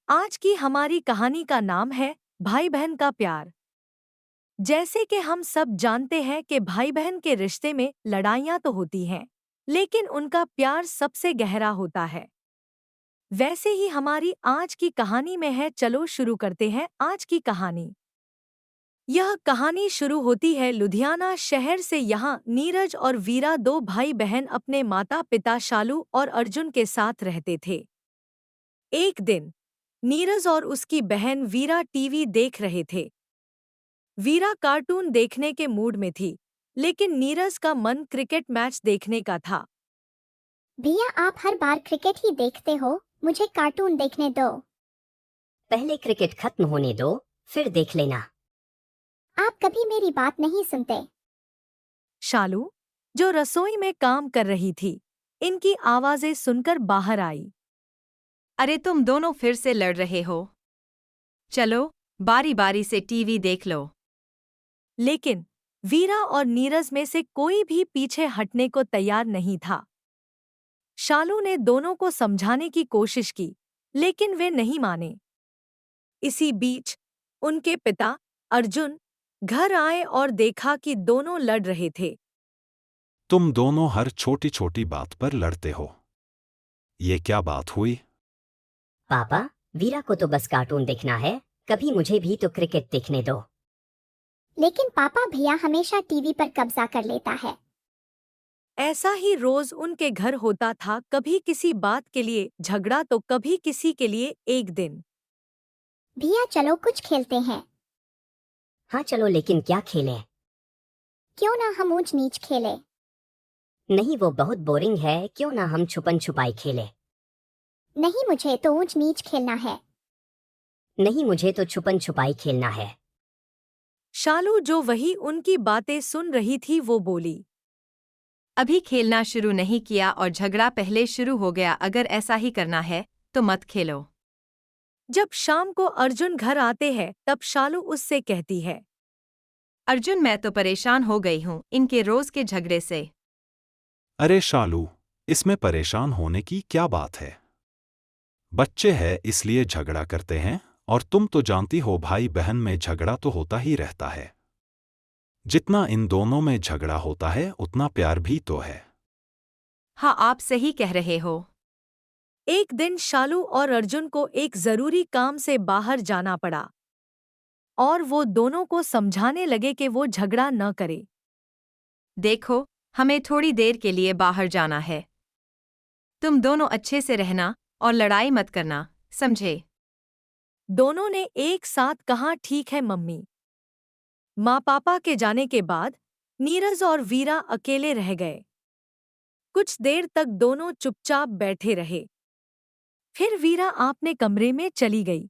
आज की हमारी कहानी का नाम है भाई बहन का प्यार। जैसे कि हम सब जानते हैं कि भाई बहन के रिश्ते में लड़ाइयाँ तो होती हैं, लेकिन उनका प्यार सबसे गहरा होता है। वैसे ही हमारी आज की कहानी में है। चलो शुरू करते हैं आज की कहानी। यह कहानी शुरू होती है लुधियाना शहर से। यहाँ नीरज और वीरा दो भाई बहन अपने माता पिता शालू और अर्जुन के साथ रहते थे। एक दिन नीरज और उसकी बहन वीरा टीवी देख रहे थे। वीरा कार्टून देखने के मूड में थी, लेकिन नीरज का मन क्रिकेट मैच देखने का था। भैया, आप हर बार क्रिकेट ही देखते हो, मुझे कार्टून देखने दो। पहले क्रिकेट खत्म होने दो, फिर देख लेना। आप कभी मेरी बात नहीं सुनते। शालू, जो रसोई में काम कर रही थी, इनकी आवाजें सुनकर बाहर आई। अरे तुम दोनों फिर से लड़ रहे हो। चलो बारी बारी से टीवी देख लो। लेकिन वीरा और नीरज में से कोई भी पीछे हटने को तैयार नहीं था। शालू ने दोनों को समझाने की कोशिश की, लेकिन वे नहीं माने। इसी बीच उनके पिता अर्जुन घर आए और देखा कि दोनों लड़ रहे थे। तुम दोनों हर छोटी छोटी बात पर लड़ते हो। ये क्या बात हुई? पापा, वीरा को तो बस कार्टून देखना है, कभी मुझे भी तो क्रिकेट देखने दो। लेकिन पापा, भैया हमेशा टीवी पर कब्जा कर लेता है। ऐसा ही रोज उनके घर होता था। कभी किसी बात के लिए झगड़ा तो कभी किसी के लिए। एक दिन भैया चलो कुछ खेलते हैं। हाँ चलो, लेकिन क्या खेलें? क्यों ना हम ऊंच नीच खेले। नहीं, वो बहुत बोरिंग है। क्यों ना हम छुपन छुपाई खेलें? नहीं, मुझे तो ऊंच नीच खेलना है। नहीं, मुझे तो छुपन छुपाई खेलना है। शालू, जो वही उनकी बातें सुन रही थी, वो बोली। अभी खेलना शुरू नहीं किया और झगड़ा पहले शुरू हो गया। अगर ऐसा ही करना है तो मत खेलो। जब शाम को अर्जुन घर आते हैं, तब शालू उससे कहती है। अर्जुन, मैं तो परेशान हो गई हूँ इनके रोज के झगड़े से। अरे शालू, इसमें परेशान होने की क्या बात है? बच्चे हैं इसलिए झगड़ा करते हैं, और तुम तो जानती हो भाई बहन में झगड़ा तो होता ही रहता है। जितना इन दोनों में झगड़ा होता है उतना प्यार भी तो है। हाँ, आप सही कह रहे हो। एक दिन शालू और अर्जुन को एक जरूरी काम से बाहर जाना पड़ा, और वो दोनों को समझाने लगे कि वो झगड़ा न करे। देखो, हमें थोड़ी देर के लिए बाहर जाना है। तुम दोनों अच्छे से रहना और लड़ाई मत करना, समझे? दोनों ने एक साथ कहा, ठीक है मम्मी। माँ पापा के जाने के बाद नीरज और वीरा अकेले रह गए। कुछ देर तक दोनों चुपचाप बैठे रहे। फिर वीरा अपने कमरे में चली गई।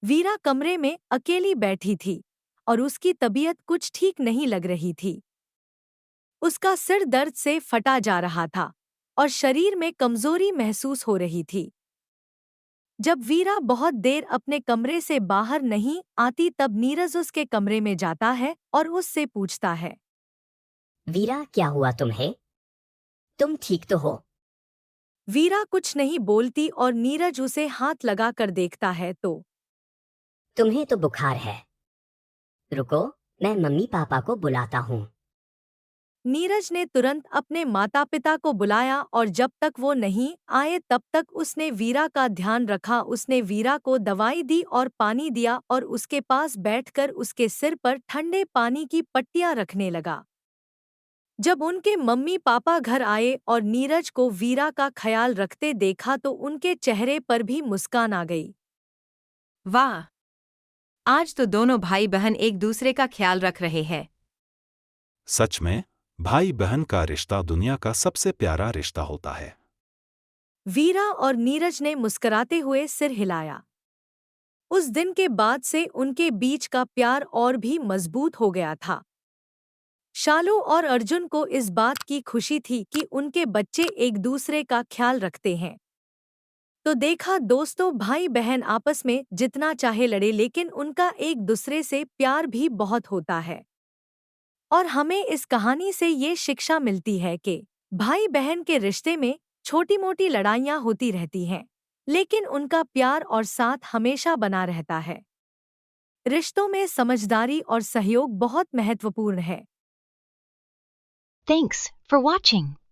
वीरा कमरे में अकेली बैठी थी और उसकी तबीयत कुछ ठीक नहीं लग रही थी। उसका सिर दर्द से फटा जा रहा था और शरीर में कमजोरी महसूस हो रही थी। जब वीरा बहुत देर अपने कमरे से बाहर नहीं आती, तब नीरज उसके कमरे में जाता है और उससे पूछता है। वीरा, क्या हुआ तुम्हें? तुम ठीक तो हो? वीरा कुछ नहीं बोलती और नीरज उसे हाथ लगाकर देखता है तो। तुम्हें तो बुखार है। रुको, मैं मम्मी पापा को बुलाता हूँ। नीरज ने तुरंत अपने माता पिता को बुलाया और जब तक वो नहीं आए तब तक उसने वीरा का ध्यान रखा। उसने वीरा को दवाई दी और पानी दिया और उसके पास बैठकर उसके सिर पर ठंडे पानी की पट्टियां रखने लगा। जब उनके मम्मी पापा घर आए और नीरज को वीरा का ख्याल रखते देखा तो उनके चेहरे पर भी मुस्कान आ गई। वाह, आज तो दोनों भाई बहन एक दूसरे का ख्याल रख रहे हैं। सच में भाई बहन का रिश्ता दुनिया का सबसे प्यारा रिश्ता होता है। वीरा और नीरज ने मुस्कुराते हुए सिर हिलाया। उस दिन के बाद से उनके बीच का प्यार और भी मजबूत हो गया था। शालू और अर्जुन को इस बात की खुशी थी कि उनके बच्चे एक दूसरे का ख्याल रखते हैं। तो देखा दोस्तों, भाई बहन आपस में जितना चाहे लड़े, लेकिन उनका एक दूसरे से प्यार भी बहुत होता है। और हमें इस कहानी से ये शिक्षा मिलती है कि भाई बहन के रिश्ते में छोटी मोटी लड़ाइयाँ होती रहती हैं, लेकिन उनका प्यार और साथ हमेशा बना रहता है। रिश्तों में समझदारी और सहयोग बहुत महत्वपूर्ण है। Thanks for watching.